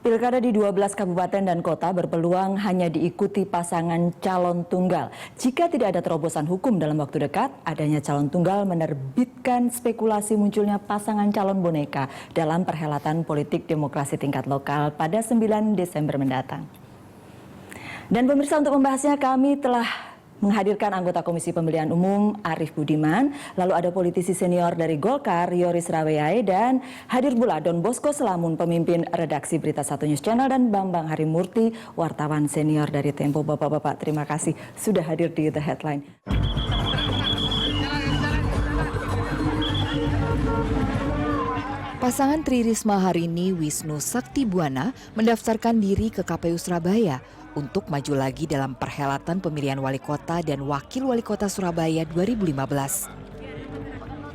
Pilkada di 12 kabupaten dan kota berpeluang hanya diikuti pasangan calon tunggal. Jika tidak ada terobosan hukum dalam waktu dekat, adanya calon tunggal menerbitkan spekulasi munculnya pasangan calon boneka dalam perhelatan politik demokrasi tingkat lokal pada 9 Desember mendatang. Dan pemirsa, untuk membahasnya kami telah menghadirkan anggota Komisi Pemilihan Umum Arief Budiman, lalu ada politisi senior dari Golkar Yoris Raweai, dan hadir pula Don Bosco Selamun, pemimpin redaksi Berita 1 News Channel, dan Bambang Harimurti, wartawan senior dari Tempo. Bapak-bapak, terima kasih sudah hadir di The Headline. Pasangan Tri Risma hari ini, Wisnu Saktibuana, mendaftarkan diri ke KPU Surabaya untuk maju lagi dalam perhelatan pemilihan wali kota dan wakil wali kota Surabaya 2015.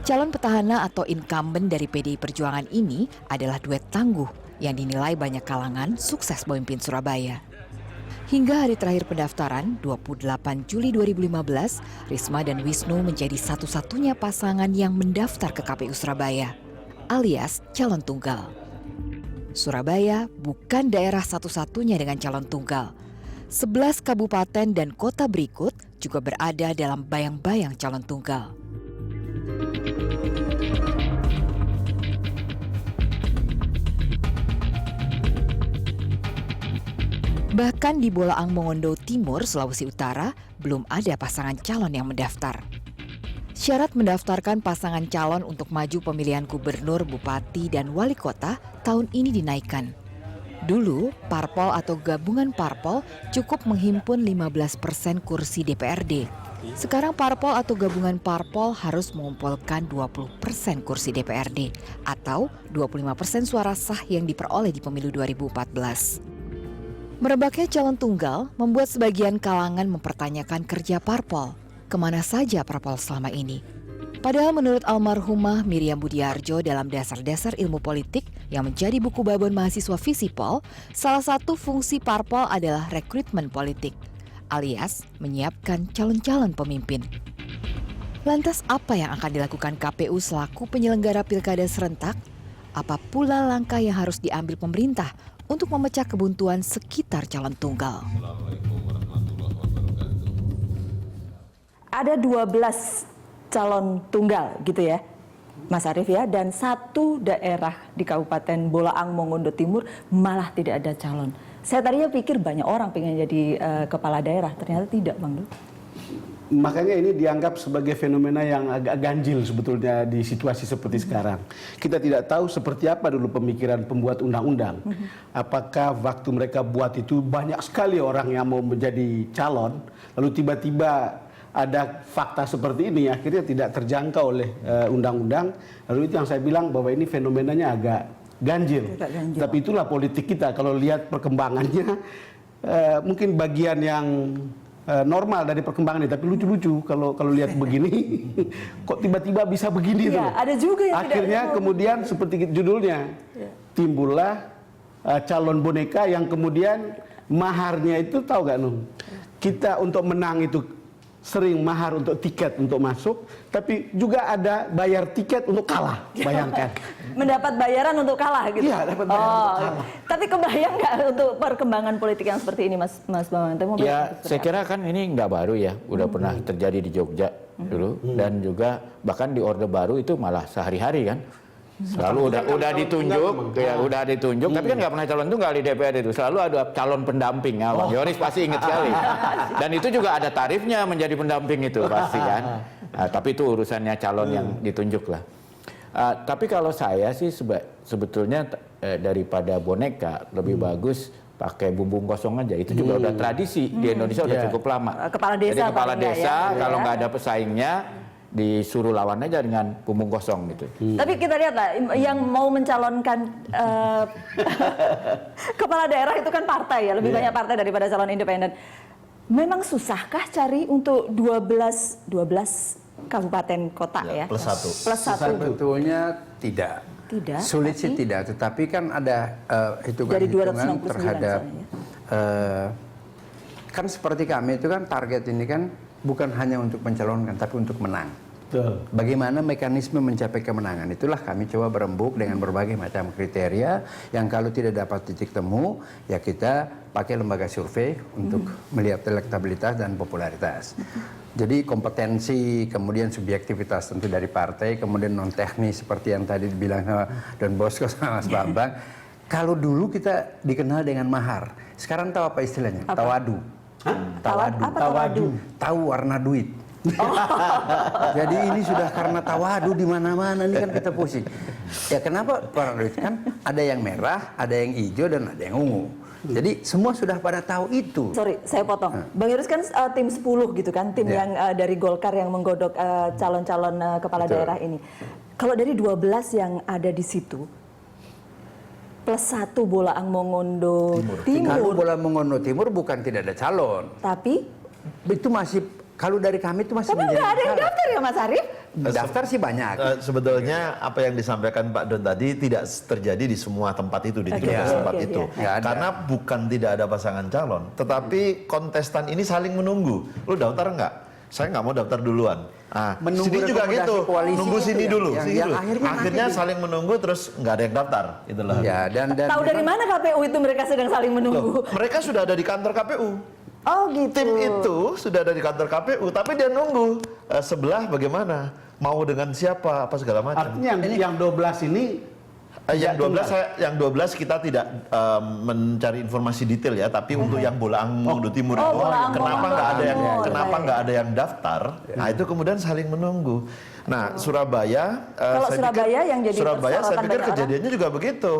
Calon petahana atau incumbent dari PDI Perjuangan ini adalah duet tangguh yang dinilai banyak kalangan sukses memimpin Surabaya. Hingga hari terakhir pendaftaran, 28 Juli 2015, Risma dan Wisnu menjadi satu-satunya pasangan yang mendaftar ke KPU Surabaya, alias calon tunggal. Surabaya bukan daerah satu-satunya dengan calon tunggal. 11 kabupaten dan kota berikut juga berada dalam bayang-bayang calon tunggal. Bahkan di Bolaang Mongondo Timur, Sulawesi Utara, belum ada pasangan calon yang mendaftar. Syarat mendaftarkan pasangan calon untuk maju pemilihan gubernur, bupati, dan wali kota tahun ini dinaikkan. Dulu, parpol atau gabungan parpol cukup menghimpun 15% kursi DPRD. Sekarang parpol atau gabungan parpol harus mengumpulkan 20% kursi DPRD atau 25% suara sah yang diperoleh di pemilu 2014. Merebaknya calon tunggal membuat sebagian kalangan mempertanyakan kerja parpol. Kemana saja parpol selama ini? Padahal menurut almarhumah Miriam Budiarjo dalam Dasar-Dasar Ilmu Politik yang menjadi buku babon mahasiswa Visipol, salah satu fungsi parpol adalah rekrutmen politik, alias menyiapkan calon-calon pemimpin. Lantas apa yang akan dilakukan KPU selaku penyelenggara pilkada serentak? Apa pula langkah yang harus diambil pemerintah untuk memecah kebuntuan sekitar calon tunggal? Ada 12 calon tunggal gitu ya, Mas Arief ya, dan satu daerah di Kabupaten Bolaang Mongondo Timur malah tidak ada calon. Saya tadinya pikir banyak orang pengen jadi kepala daerah, ternyata tidak, Bang Dul. Makanya ini dianggap sebagai fenomena yang agak ganjil sebetulnya di situasi seperti sekarang. Kita tidak tahu seperti apa dulu pemikiran pembuat undang-undang. Apakah waktu mereka buat itu banyak sekali orang yang mau menjadi calon, lalu tiba-tiba ada fakta seperti ini, akhirnya tidak terjangkau oleh undang-undang. Lalu itu yang saya bilang bahwa ini fenomenanya agak ganjil. Tapi itulah politik kita. Kalau lihat perkembangannya, mungkin bagian yang normal dari perkembangan ini. Tapi lucu-lucu kalau lihat begini, kok tiba-tiba bisa begini tuh. Ada juga yang akhirnya tidak kemudian seperti judulnya, timbullah calon boneka yang kemudian maharnya itu, tahu gak Nung? Kita untuk menang itu sering mahar untuk tiket untuk masuk, tapi juga ada bayar tiket untuk kalah. Bayangkan. Mendapat bayaran untuk kalah gitu. Iya, dapat bayaran untuk kalah. Tapi kebayang nggak untuk perkembangan politik yang seperti ini, Mas Bambang? Ya, saya kira kan ini nggak baru ya, udah pernah terjadi di Jogja dulu, dan juga bahkan di Orde Baru itu malah sehari-hari kan. Selalu udah ditunjuk, udah ditunjuk, tapi kan nggak pernah calon tunggal di DPR itu. Selalu ada calon pendamping, ya, Bang Yoris pasti ingat sekali. Dan itu juga ada tarifnya menjadi pendamping itu pasti kan. Nah, tapi itu urusannya calon yang ditunjuk lah. Tapi kalau saya sih sebetulnya daripada boneka lebih bagus pakai bumbung kosong aja. Itu juga udah tradisi di Indonesia udah cukup lama. Kepala desa. Jadi kepala desa kalau nggak ada pesaingnya, disuruh lawan aja dengan bumbung kosong gitu. Tapi kita lihat lah, yang mau mencalonkan kepala daerah itu kan partai ya, lebih banyak partai daripada calon independen. Memang susahkah cari untuk 12 kabupaten kota ya? Plus satu. Plus satu. Sebetulnya tidak. Tidak. Sulit sih tidak, tetapi kan ada hitungan-hitungan terhadap kan seperti kami itu kan target ini kan bukan hanya untuk mencalonkan tapi untuk menang. Betul. Bagaimana mekanisme mencapai kemenangan, itulah kami coba berembuk dengan berbagai macam kriteria yang kalau tidak dapat titik temu, ya kita pakai lembaga survei untuk melihat elektabilitas dan popularitas. Jadi kompetensi, kemudian subjektivitas tentu dari partai, kemudian non teknis seperti yang tadi dibilang sama Don Bosco sama Mas Bambang. Kalau dulu kita dikenal dengan mahar, sekarang tahu apa istilahnya? Apa? Tawadu. Tawadu. Apa tawadu? Tahu warna duit. Jadi ini sudah karena tawadu di mana-mana, ini kan kita pusing. Ya kenapa warna duit? Kan ada yang merah, ada yang hijau dan ada yang ungu. Jadi semua sudah pada tahu itu. Sorry, saya potong. Bang Yoris kan tim 10 gitu kan, tim yang dari Golkar yang menggodok calon-calon kepala daerah ini. Kalau dari 12 yang ada di situ, plus 1 Bolaang Mongondo Timur. Kalau Bolaang Mongondo Timur bukan tidak ada calon. Tapi Itu masih, kalau dari kami itu masih nggak ada yang daftar ya Mas Arief? Daftar sih banyak. Sebetulnya apa yang disampaikan Pak Don tadi tidak terjadi di semua tempat itu, di 13 tempat itu. Nggak ada. Karena bukan tidak ada pasangan calon, tetapi kontestan ini saling menunggu. Lu daftar nggak? Saya nggak mau daftar duluan. Menunggu Sini juga rekomendasi gitu, koalisi nunggu itu sini yang- dulu. yang- sini yang dulu. akhirnya Akhirnya nanti saling menunggu terus nggak ada yang daftar. Itulah. Ya, dan Tahu dari mana KPU itu mereka sedang saling menunggu? Loh, mereka sudah ada di kantor KPU. Oh gitu. Tim itu sudah ada di kantor KPU, tapi dia nunggu sebelah bagaimana, mau dengan siapa, apa segala macam. Artinya yang 12 ini Yang 12 kita tidak mencari informasi detail ya, tapi untuk yang Bolaang Mongondo Timur itu Bolaang kenapa Mongondo nggak ada yang Timur. nggak ada yang daftar? Nah itu kemudian saling menunggu. Nah Surabaya, Kalau Surabaya yang jadi Surabaya saya sorotan pikir banyak kejadiannya juga begitu.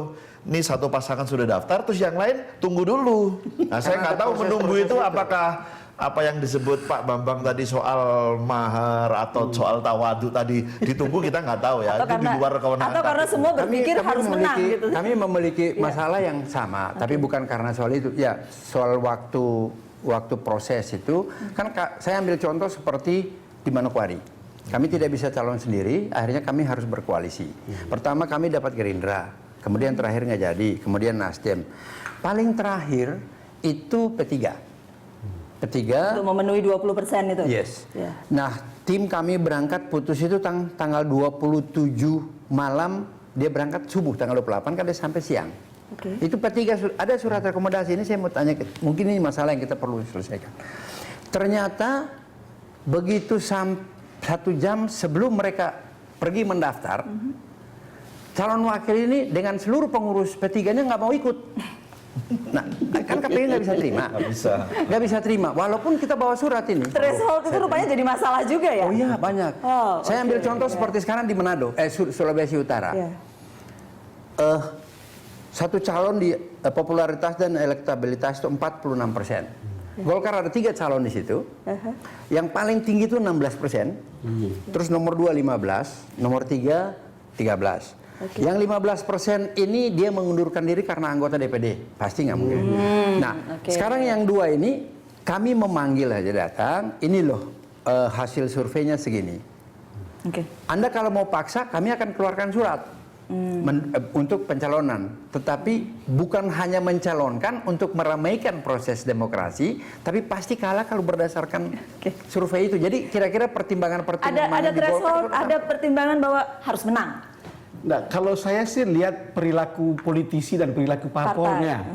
Nih satu pasangan sudah daftar, terus yang lain tunggu dulu. Nah saya nggak tahu menunggu itu apakah apa yang disebut Pak Bambang tadi soal mahar atau soal tawadu tadi ditunggu, kita nggak tahu ya. Itu di luar kewenangan. Atau karena KPU. semua berpikir harus menang gitu. Kami memiliki masalah yang sama, tapi bukan karena soal itu. Ya, soal waktu proses itu kan saya ambil contoh seperti di Manokwari. Kami tidak bisa calon sendiri, akhirnya kami harus berkoalisi. Pertama kami dapat Gerindra, kemudian terakhir nggak jadi, kemudian Nasdem. Paling terakhir itu P3. Untuk memenuhi 20% itu. Yes. Ya. Nah, tim kami berangkat putus itu tanggal 27 malam, dia berangkat subuh tanggal 28 kan dia sampai siang. Oke. Itu P3 ada surat rekomendasi, ini saya mau tanya, mungkin ini masalah yang kita perlu selesaikan. Ternyata begitu 1 jam sebelum mereka pergi mendaftar, calon wakil ini dengan seluruh pengurus P3-nya nggak mau ikut. Nah, kan KPU nggak bisa terima. Nggak bisa terima. Walaupun kita bawa surat ini. Threshold itu rupanya jadi masalah juga ya? Oh iya banyak. Oh, Saya ambil contoh seperti sekarang di Manado, Sulawesi Utara. Iya. Satu calon di popularitas dan elektabilitas itu 46%. Golkar ada 3 calon di situ. Yang paling tinggi itu 16%. Terus nomor 2 15, nomor 3 13. Yang 15% ini dia mengundurkan diri karena anggota DPD, pasti nggak mungkin. Nah, sekarang yang 2 ini kami memanggil aja datang, ini loh hasil surveinya segini. Oke. Anda kalau mau paksa, kami akan keluarkan surat untuk pencalonan. Tetapi bukan hanya mencalonkan untuk meramaikan proses demokrasi, tapi pasti kalah kalau berdasarkan survei itu. Jadi kira-kira pertimbangan-pertimbangan Ada threshold, ada pertimbangan bahwa harus menang. Nah, kalau saya sih lihat perilaku politisi dan perilaku parpolnya.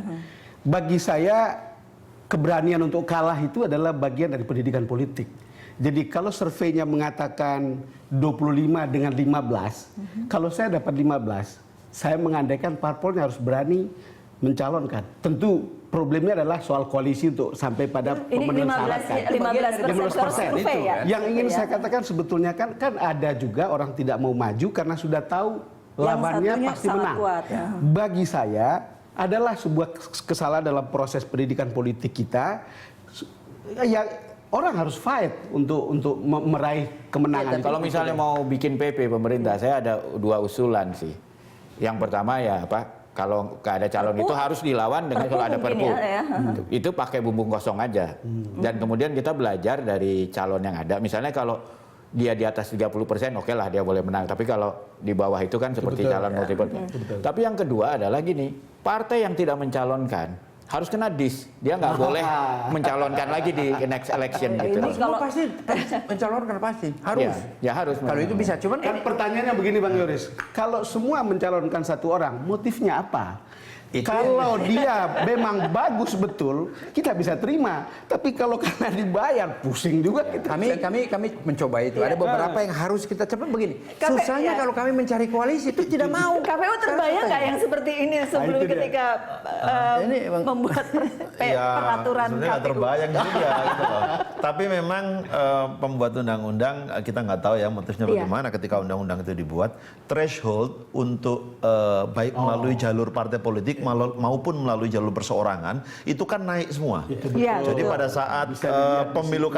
Bagi saya keberanian untuk kalah itu adalah bagian dari pendidikan politik. Jadi kalau surveinya mengatakan 25 dengan 15, kalau saya dapat 15, saya mengandaikan parpolnya harus berani mencalonkan. Tentu problemnya adalah soal koalisi untuk sampai pada pemenuhan syarat kan. 15% survei ya? Yang ingin saya katakan sebetulnya kan ada juga orang tidak mau maju karena sudah tahu lawannya satunya pasti sangat menang. kuat, ya. Bagi saya adalah sebuah kesalahan dalam proses pendidikan politik kita. Ya orang harus fight untuk meraih kemenangan. Kalau misalnya mau bikin PP pemerintah, saya ada 2 usulan sih. Yang pertama ya kalau nggak ada calon itu harus dilawan dengan kalau ada perpu. Itu pakai bumbung kosong aja. Dan kemudian kita belajar dari calon yang ada. Misalnya kalau dia di atas 30%, oke lah dia boleh menang. Tapi kalau di bawah itu kan seperti calon multiple. Tapi yang kedua adalah gini, partai yang tidak mencalonkan harus kena dis. Dia nggak boleh mencalonkan lagi di next election gitu. Ini Semua pasti mencalonkan pasti harus. Ya harus. Kalau itu bisa, cuman Kan pertanyaannya begini Bang Yoris, kalau semua mencalonkan satu orang, motifnya apa? Kalau dia memang bagus betul, kita bisa terima. Tapi kalau karena dibayar, pusing juga kita. kami mencoba itu. Ada beberapa yang harus kita cepat begini. Susahnya kalau kami mencari koalisi itu tidak mau. KPU terbayang nggak yang seperti ini sebelum itu dia. ketika Ini emang- membuat peraturan sebenarnya nggak KPU? terbayang juga gitu loh. Tapi memang pembuat undang-undang kita nggak tahu ya motifnya Iya. bagaimana ketika undang-undang itu dibuat. Threshold untuk baik melalui jalur partai politik maupun melalui jalur perseorangan itu kan naik semua. Iya, Jadi betul. pada saat pemilu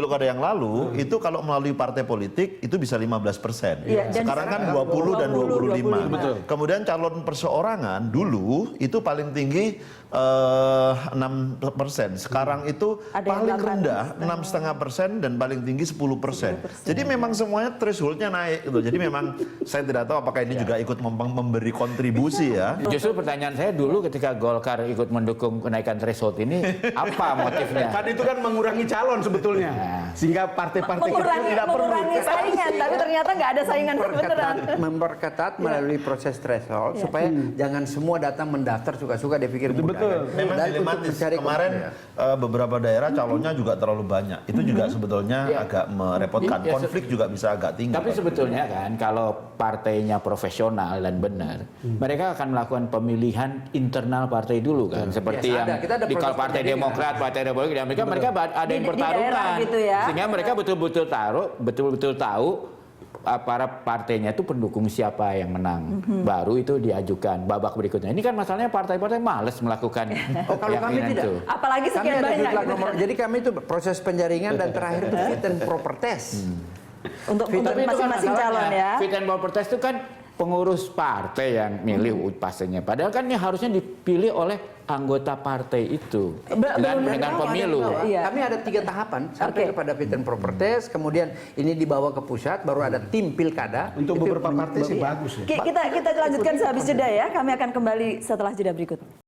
kada yang lalu itu kalau melalui partai politik itu bisa 15%. Iya, dan Sekarang kan sekarang 20 dan 25. 25. Betul. Kemudian calon perseorangan dulu itu paling tinggi 6%. Sekarang itu Ada yang paling 8. rendah 6,5% dan paling tinggi 10%. Jadi memang semuanya thresholdnya naik gitu. Jadi memang saya tidak tahu apakah ini juga ikut memberi kontribusi ya. Justru pertanyaan saya dulu ketika Golkar ikut mendukung kenaikan threshold ini, apa motifnya? Kan itu kan mengurangi calon sebetulnya, sehingga partai-partai kecil tidak perlu. mengurangi saingan, tapi ternyata nggak ada saingan beneran. Memperketat melalui proses threshold supaya jangan semua datang mendaftar suka-suka dia pikir mudah. betul. kan. Memang Dan untuk dilematis. mencari Kemarin beberapa daerah calonnya juga terlalu banyak. Itu juga sebetulnya agak merepotkan. Ya, Konflik juga bisa agak tinggi. Tapi sebetulnya kan kalau partainya profesional dan benar, mereka akan melakukan pemilihan internal partai dulu kan, seperti Biasa yang ada. Kita ada di proses Partai penjaringan. Demokrat, Partai Republik di Amerika, mereka ada yang Di daerah pertarungan, gitu ya. sehingga mereka betul-betul tahu para partainya itu pendukung siapa yang menang, baru itu diajukan babak berikutnya. Ini kan masalahnya partai-partai males melakukan Kalau kami keyakinan tidak. itu. Apalagi Kami sekian ada banyak. jumlah gitu. nomor. Jadi kami itu proses penjaringan dan terakhir itu fit and proper test. Untuk Tapi itu kan masing-masing calon masalahnya, ya. fit and proper test itu kan pengurus partai yang milih pastinya. Padahal kan ini harusnya dipilih oleh anggota partai itu dengan pemilu. Iya. Kami ada 3 tahapan sampai Oke. kepada fit and proper test, kemudian ini dibawa ke pusat, baru ada tim pilkada. Untuk Itu beberapa partai sih iya. bagus ya. Kita lanjutkan sehabis jeda ya. Kami akan kembali setelah jeda berikut.